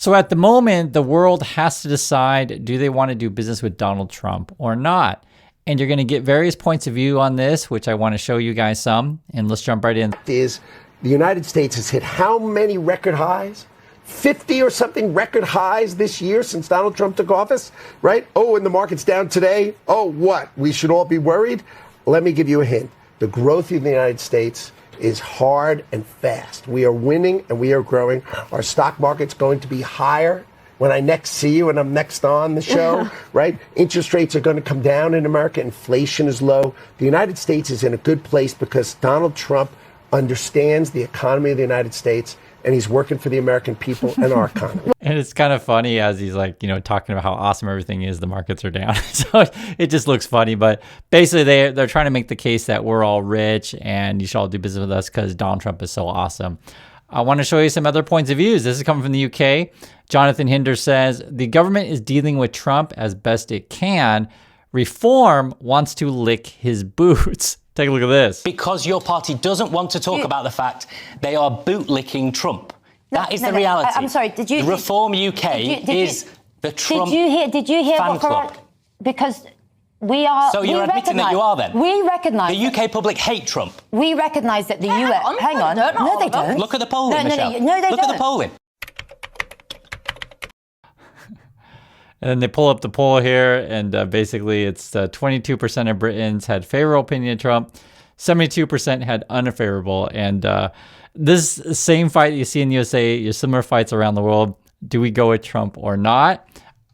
So at the moment, the world has to decide, do they want to do business with Donald Trump or not? And you're going to get various points of view on this, which I want to show you guys some. And let's jump right in. Is the United States has hit how many record highs? 50 or something record highs this year since Donald Trump took office, right? Oh, and the market's down today. Oh, what? We should all be worried? Let me give you a hint. The growth of the United States is hard and fast. We are winning and we are growing. Our stock market's going to be higher when I next see you and I'm next on the show, right? Interest rates are going to come down in America. Inflation is low. The United States is in a good place because Donald Trump understands the economy of the United States and he's working for the American people and our economy. And it's kind of funny as he's like, talking about how awesome everything is. The markets are down. So it just looks funny. But basically, they're trying to make the case that we're all rich and you should all do business with us because Donald Trump is so awesome. I want to show you some other points of views. This is coming from the UK. Jonathan Hinder says, the government is dealing with Trump as best it can. Reform wants to lick his boots. Take a look at this. Because your party doesn't want to talk about the fact they are bootlicking Trump. That is the reality. I'm sorry, did you... The Reform UK is the Trump Did you hear fan what club. Because we are... So you're admitting that you are then? We recognise... The UK public hate Trump. We recognise that the US... Hang on. No, they don't. Look at the polling, Michelle. No, they Look don't. at the polling. And then they pull up the poll here, and basically it's 22% of Britons had favorable opinion of Trump, 72% had unfavorable. And this same fight you see in the USA, your similar fights around the world, do we go with Trump or not?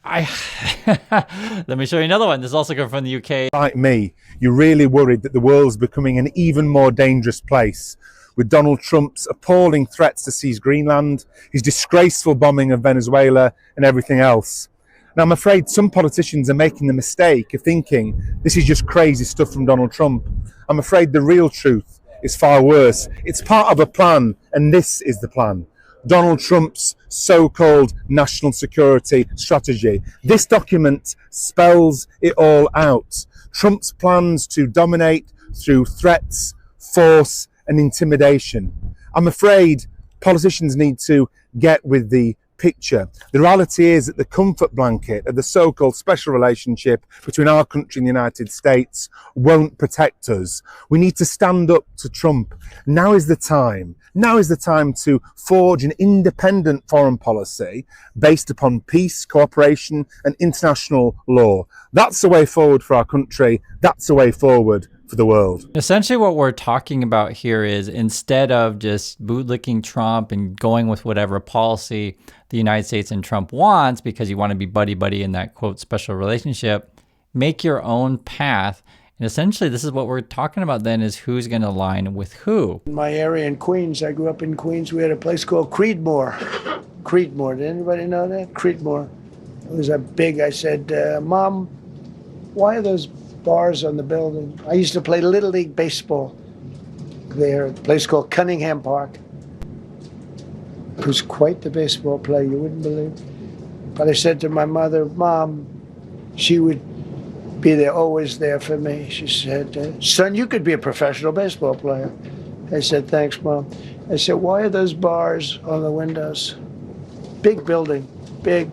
Let me show you another one. This is also coming from the UK. Like me, you're really worried that the world's becoming an even more dangerous place with Donald Trump's appalling threats to seize Greenland, his disgraceful bombing of Venezuela, and everything else. Now, I'm afraid some politicians are making the mistake of thinking this is just crazy stuff from Donald Trump. I'm afraid the real truth is far worse. It's part of a plan, and this is the plan. Donald Trump's so-called national security strategy. This document spells it all out. Trump's plans to dominate through threats, force, and intimidation. I'm afraid politicians need to get with the picture. The reality is that the comfort blanket of the so-called special relationship between our country and the United States won't protect us. We need to stand up to Trump. Now is the time. Now is the time to forge an independent foreign policy based upon peace, cooperation, and international law. That's the way forward for our country. That's the way forward for the world. Essentially what we're talking about here is instead of just bootlicking Trump and going with whatever policy the United States and Trump wants because you want to be buddy-buddy in that, quote, special relationship, make your own path. And essentially this is what we're talking about then is who's going to align with who. In my area in Queens, I grew up in Queens, we had a place called Creedmoor. Creedmoor, did anybody know that? Creedmoor. It was a big, I said, Mom, why are those bars on the building? I used to play Little League baseball there at a place called Cunningham Park. I was quite the baseball player, you wouldn't believe. But I said to my mother, Mom, she would be there, always there for me. She said, son, you could be a professional baseball player. I said, thanks, Mom. I said, why are those bars on the windows? Big building, big,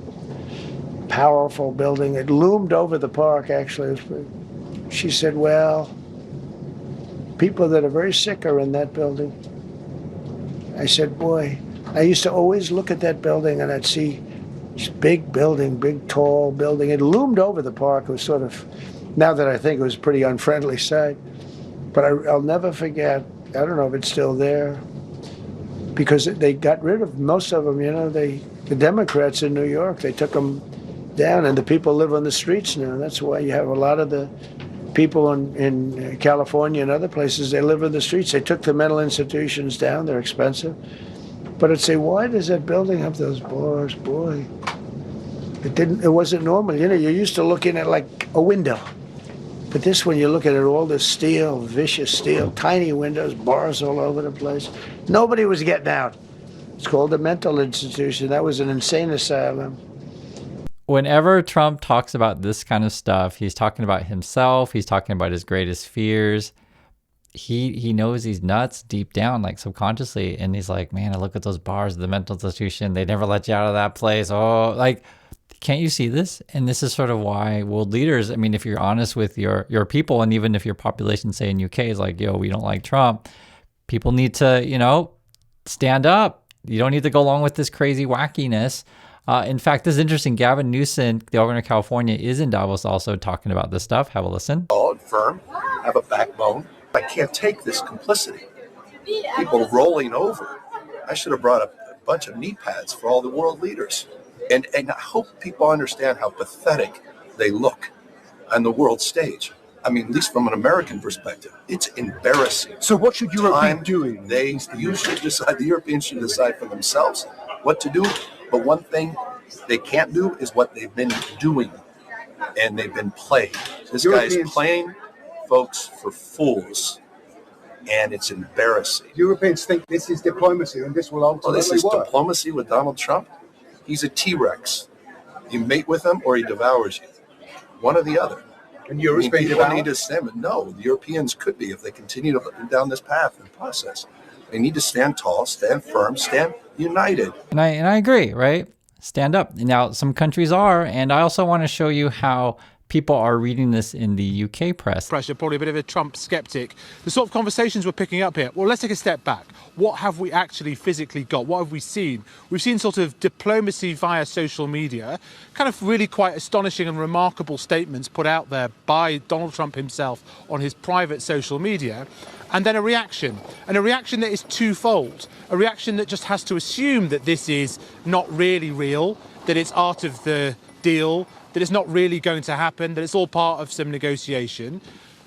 powerful building. It loomed over the park, actually. She said, well, people that are very sick are in that building. I said, boy, I used to always look at that building and I'd see this big building, big, tall building. It loomed over the park. It was sort of, now that I think it was a pretty unfriendly sight. But I'll never forget, I don't know if it's still there, because they got rid of most of them, the Democrats in New York, they took them down and the people live on the streets now. That's why you have a lot of the people in California and other places, they live in the streets. They took the mental institutions down. They're expensive. But I'd say, why does that building have those bars? Boy, it wasn't normal. You're used to looking at like a window. But this one, you look at it, all this steel, vicious steel, tiny windows, bars all over the place. Nobody was getting out. It's called a mental institution. That was an insane asylum. Whenever Trump talks about this kind of stuff, he's talking about himself. He's talking about his greatest fears. he knows he's nuts deep down, like subconsciously, and he's like, man, I look at those bars of the mental institution, they never let you out of that place. Oh, like, can't you see this? And this is sort of why world leaders, I mean, if you're honest with your people, and even if your population, say in UK, is like, yo, we don't like Trump, people need to, stand up. You don't need to go along with this crazy wackiness. In fact, this is interesting. Gavin Newsom, the governor of California, is in Davos also talking about this stuff. Have a listen. Solid, firm, have a backbone. I can't take this complicity. People rolling over. I should have brought a bunch of knee pads for all the world leaders. And I hope people understand how pathetic they look on the world stage. I mean, at least from an American perspective, it's embarrassing. So what should Europe be doing? You should decide, the Europeans should decide for themselves what to do. But one thing they can't do is what they've been doing. And they've been playing. This guy is playing folks for fools. And it's embarrassing. Europeans think this is diplomacy and this will ultimately this is work. Diplomacy with Donald Trump. He's a T-Rex. You mate with him or he devours you. One or the other. And Europe's being people devoured? need to stand. No, the Europeans could be if they continue down this path and process. They need to stand tall, stand firm, stand united. And I agree, right? Stand up. Now, some countries are, and I also want to show you how people are reading this in the UK press. Pressure, probably a bit of a Trump skeptic. The sort of conversations we're picking up here, well, let's take a step back. What have we actually physically got? What have we seen? We've seen sort of diplomacy via social media, kind of really quite astonishing and remarkable statements put out there by Donald Trump himself on his private social media, and then a reaction that is twofold. A reaction that just has to assume that this is not really real, that it's art of the deal, that it's not really going to happen, that it's all part of some negotiation.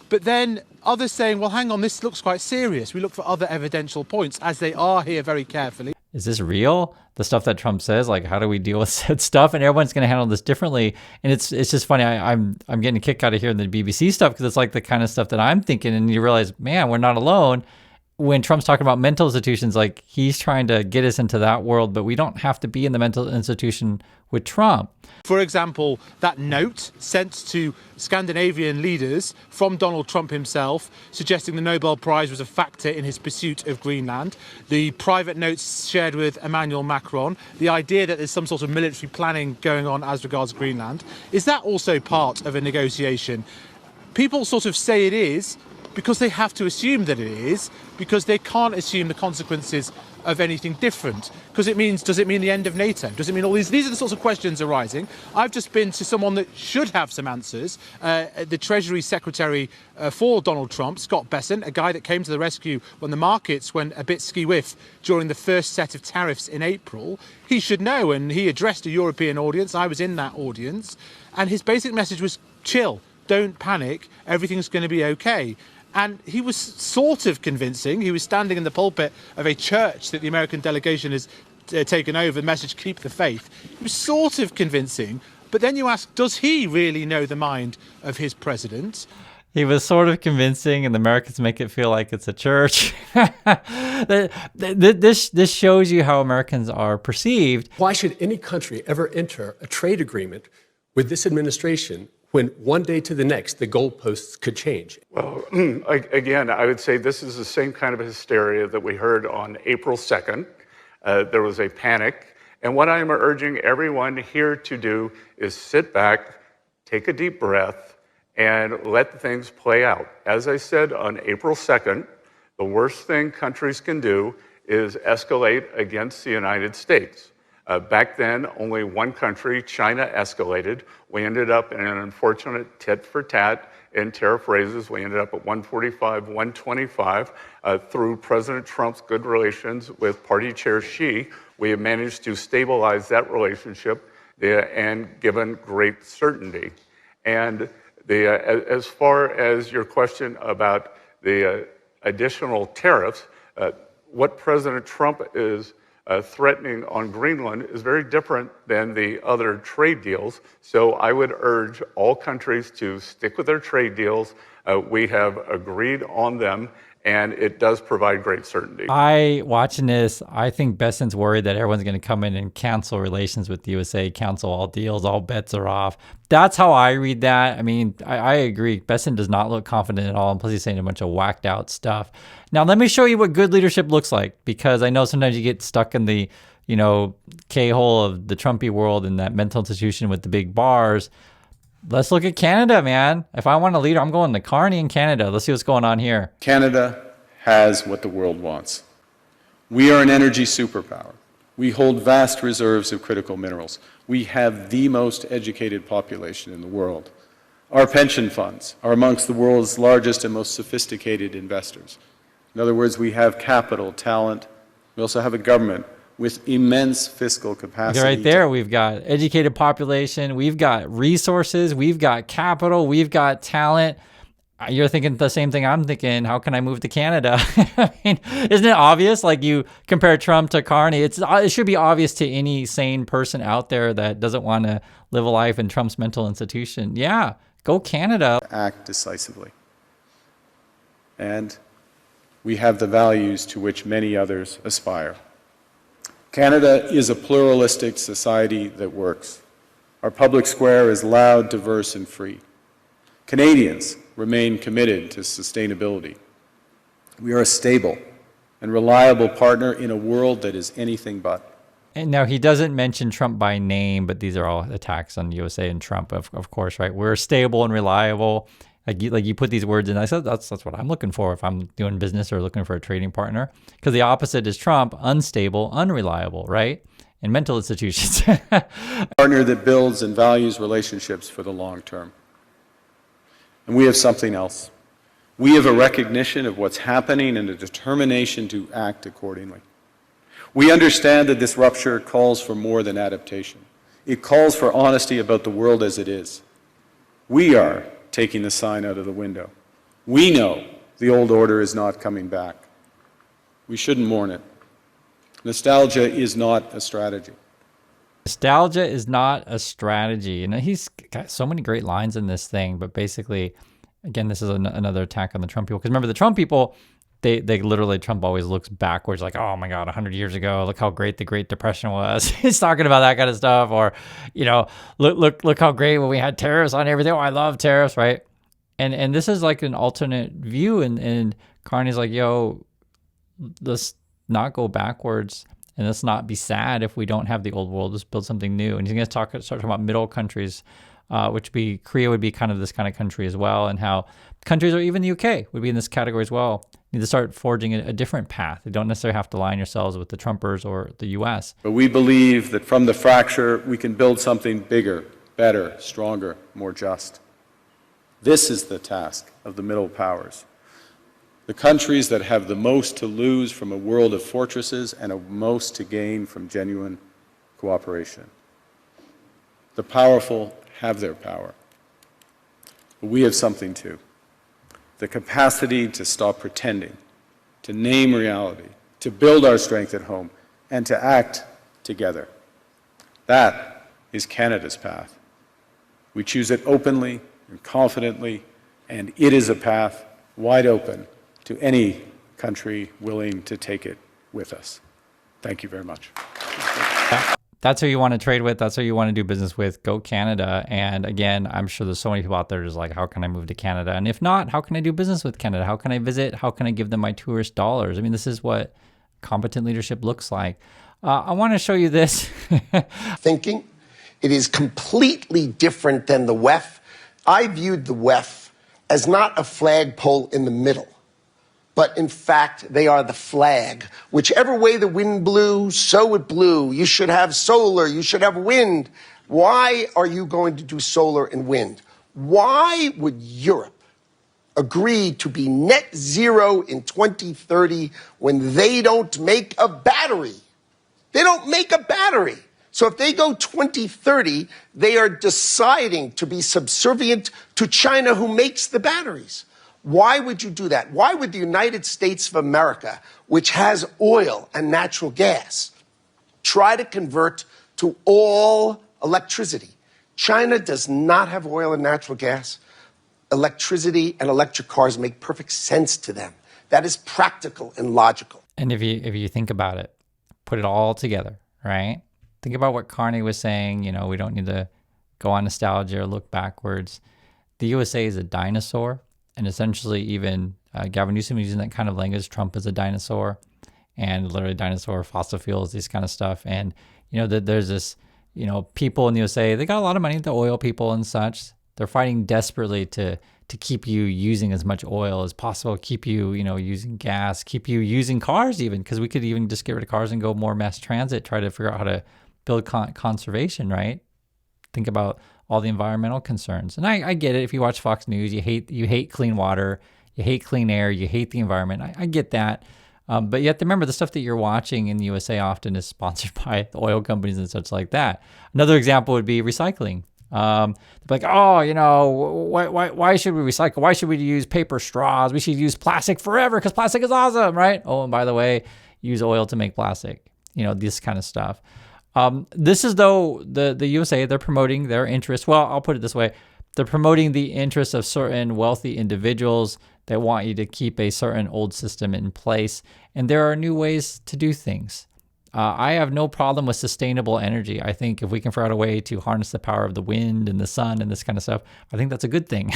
But then others saying, well, hang on, this looks quite serious. We look for other evidential points, as they are here very carefully. Is this real? The stuff that Trump says, like, how do we deal with said stuff? And everyone's going to handle this differently. And it's just funny. I'm getting a kick out of hearing the BBC stuff because it's like the kind of stuff that I'm thinking. And you realize, man, we're not alone. When Trump's talking about mental institutions, like he's trying to get us into that world, but we don't have to be in the mental institution with Trump. For example, that note sent to Scandinavian leaders from Donald Trump himself, suggesting the Nobel Prize was a factor in his pursuit of Greenland. The private notes shared with Emmanuel Macron, the idea that there's some sort of military planning going on as regards Greenland. Is that also part of a negotiation? People sort of say it is, because they have to assume that it is, because they can't assume the consequences of anything different. Because does it mean the end of NATO? Does it mean all these? These are the sorts of questions arising. I've just been to someone that should have some answers, the Treasury Secretary for Donald Trump, Scott Bessent, a guy that came to the rescue when the markets went a bit ski-whiff during the first set of tariffs in April. He should know, and he addressed a European audience. I was in that audience, and his basic message was chill, don't panic, everything's going to be okay. And he was sort of convincing. He was standing in the pulpit of a church that the American delegation has taken over, the message, keep the faith. He was sort of convincing. But then you ask, does he really know the mind of his president? He was sort of convincing, and the Americans make it feel like it's a church. This shows you how Americans are perceived. Why should any country ever enter a trade agreement with this administration when one day to the next, the goalposts could change? Well, again, I would say this is the same kind of hysteria that we heard on April 2nd. There was a panic. And what I'm urging everyone here to do is sit back, take a deep breath, and let things play out. As I said on April 2nd, the worst thing countries can do is escalate against the United States. Back then, only one country, China, escalated. We ended up in an unfortunate tit for tat in tariff raises. We ended up at 145, 125. Through President Trump's good relations with Party Chair Xi, we have managed to stabilize that relationship and given great certainty. And as far as your question about the additional tariffs, what President Trump is threatening on Greenland is very different than the other trade deals. So I would urge all countries to stick with their trade deals. We have agreed on them, and it does provide great certainty. Watching this, I think Besant's worried that everyone's going to come in and cancel relations with the USA, cancel all deals, all bets are off. That's how I read that. I mean, I agree. Besant does not look confident at all, and plus he's saying a bunch of whacked out stuff. Now, let me show you what good leadership looks like, because I know sometimes you get stuck in the, K-hole of the Trumpy world and that mental institution with the big bars. Let's look at Canada, man. If I want a leader, I'm going to Carney in Canada. Let's see what's going on here. Canada has what the world wants. We are an energy superpower. We hold vast reserves of critical minerals. We have the most educated population in the world. Our pension funds are amongst the world's largest and most sophisticated investors. In other words, we have capital, talent. We also have a government with immense fiscal capacity. Right there, we've got educated population, we've got resources, we've got capital, we've got talent. You're thinking the same thing I'm thinking. How can I move to Canada? I mean, isn't it obvious? Like, you compare Trump to Carney. It should be obvious to any sane person out there that doesn't want to live a life in Trump's mental institution. Yeah, go Canada. Act decisively. And we have the values to which many others aspire. Canada is a pluralistic society that works. Our public square is loud, diverse, and free. Canadians remain committed to sustainability. We are a stable and reliable partner in a world that is anything but. And now, he doesn't mention Trump by name, but these are all attacks on the USA and Trump, of course, right? We're stable and reliable. Like you put these words in. I said that's what I'm looking for if I'm doing business or looking for a trading partner. Because the opposite is Trump: unstable, unreliable, right? In mental institutions. Partner that builds and values relationships for the long term. And we have something else. We have a recognition of what's happening and a determination to act accordingly. We understand that this rupture calls for more than adaptation. It calls for honesty about the world as it is. We are taking the sign out of the window. We know the old order is not coming back. We shouldn't mourn it. Nostalgia is not a strategy. Nostalgia is not a strategy. And he's got so many great lines in this thing, but basically, again, this is another attack on the Trump people. Because remember, the Trump people, they literally, Trump always looks backwards, like, oh my God, 100 years ago, look how great the Great Depression was. He's talking about that kind of stuff. Or, look how great when we had tariffs on everything. Oh, I love tariffs, right? And this is like an alternate view. And Carney's like, yo, let's not go backwards. And let's not be sad if we don't have the old world. Let's build something new. And he's going to start talking about middle countries, which Korea would be kind of this kind of country as well, and how countries, or even the UK, would be in this category as well. You need to start forging a different path. You don't necessarily have to align yourselves with the Trumpers or the US. But we believe that from the fracture, we can build something bigger, better, stronger, more just. This is the task of the middle powers. The countries that have the most to lose from a world of fortresses and the most to gain from genuine cooperation. The powerful have their power. But we have something too. The capacity to stop pretending, to name reality, to build our strength at home, and to act together. That is Canada's path. We choose it openly and confidently, and it is a path wide open to any country willing to take it with us. Thank you very much. That's who you want to trade with. That's who you want to do business with. Go Canada. And again, I'm sure there's so many people out there just like, how can I move to Canada? And if not, how can I do business with Canada? How can I visit? How can I give them my tourist dollars? I mean, this is what competent leadership looks like. I want to show you this. Thinking. It is completely different than the WEF. I viewed the WEF as not a flagpole in the middle, but in fact, they are the flag. Whichever way the wind blew, so it blew. You should have solar, you should have wind. Why are you going to do solar and wind? Why would Europe agree to be net zero in 2030 when they don't make a battery? They don't make a battery. So if they go 2030, they are deciding to be subservient to China, who makes the batteries. Why would you do that? Why would the United States of America, which has oil and natural gas, try to convert to all electricity? China does not have oil and natural gas. Electricity and electric cars make perfect sense to them. that is practical and logical. And if you think about it, put it all together, right? Think about what Carney was saying. You know, we don't need to go on nostalgia or look backwards. The USA is a dinosaur, and essentially even Gavin Newsom using that kind of language. Trump is a dinosaur, and literally dinosaur, fossil fuels, these kind of stuff. And you know that there's this, you know, people in the USA, they got a lot of money, the oil people and such. They're fighting desperately to keep you using as much oil as possible, keep you, you know, using gas, keep you using cars even, because we could even just get rid of cars and go more mass transit, try to figure out how to build conservation, right? Think about all the environmental concerns. And I get it. If you watch Fox News, you hate clean water, you hate clean air, you hate the environment. I get that. But you have to remember the stuff that you're watching in the USA often is sponsored by the oil companies and such like that. Another example would be recycling. Like, oh, you know, why should we recycle? Why should we use paper straws? We should use plastic forever because plastic is awesome, right? Oh, and by the way, use oil to make plastic. You know, this kind of stuff. This is though the USA, they're promoting their interests. Well, I'll put it this way. They're promoting the interests of certain wealthy individuals that want you to keep a certain old system in place. And there are new ways to do things. I have no problem with sustainable energy. I think if we can figure out a way to harness the power of the wind and the sun and this kind of stuff, I think that's a good thing.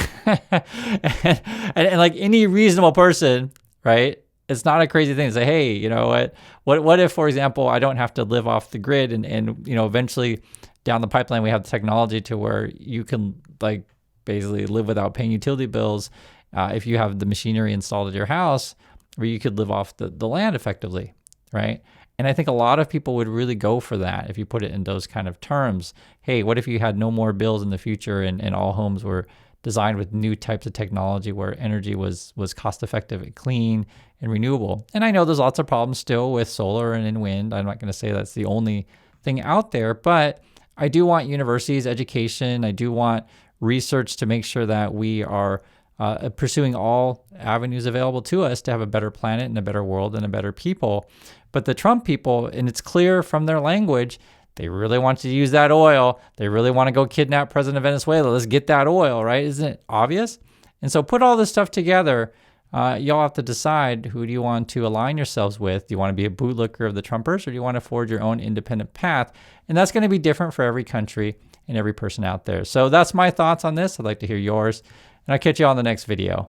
and like any reasonable person, right? It's not a crazy thing to say, hey, you know what if, for example, I don't have to live off the grid and you know, eventually down the pipeline, we have the technology to where you can like basically live without paying utility bills. If you have the machinery installed at your house, where you could live off the land effectively, right? And I think a lot of people would really go for that if you put it in those kind of terms. Hey, what if you had no more bills in the future and all homes were designed with new types of technology where energy was cost effective and clean and renewable? And I know there's lots of problems still with solar and in wind. I'm not going to say that's the only thing out there, but I do want universities, education. I do want research to make sure that we are pursuing all avenues available to us to have a better planet and a better world and a better people. But the Trump people, and it's clear from their language, they really want to use that oil. They really want to go kidnap President of Venezuela. Let's get that oil, right? Isn't it obvious? And so put all this stuff together. Y'all have to decide, who do you want to align yourselves with? Do you want to be a bootlicker of the Trumpers, or do you want to forge your own independent path? And that's going to be different for every country and every person out there. So that's my thoughts on this. I'd like to hear yours. And I'll catch you on the next video.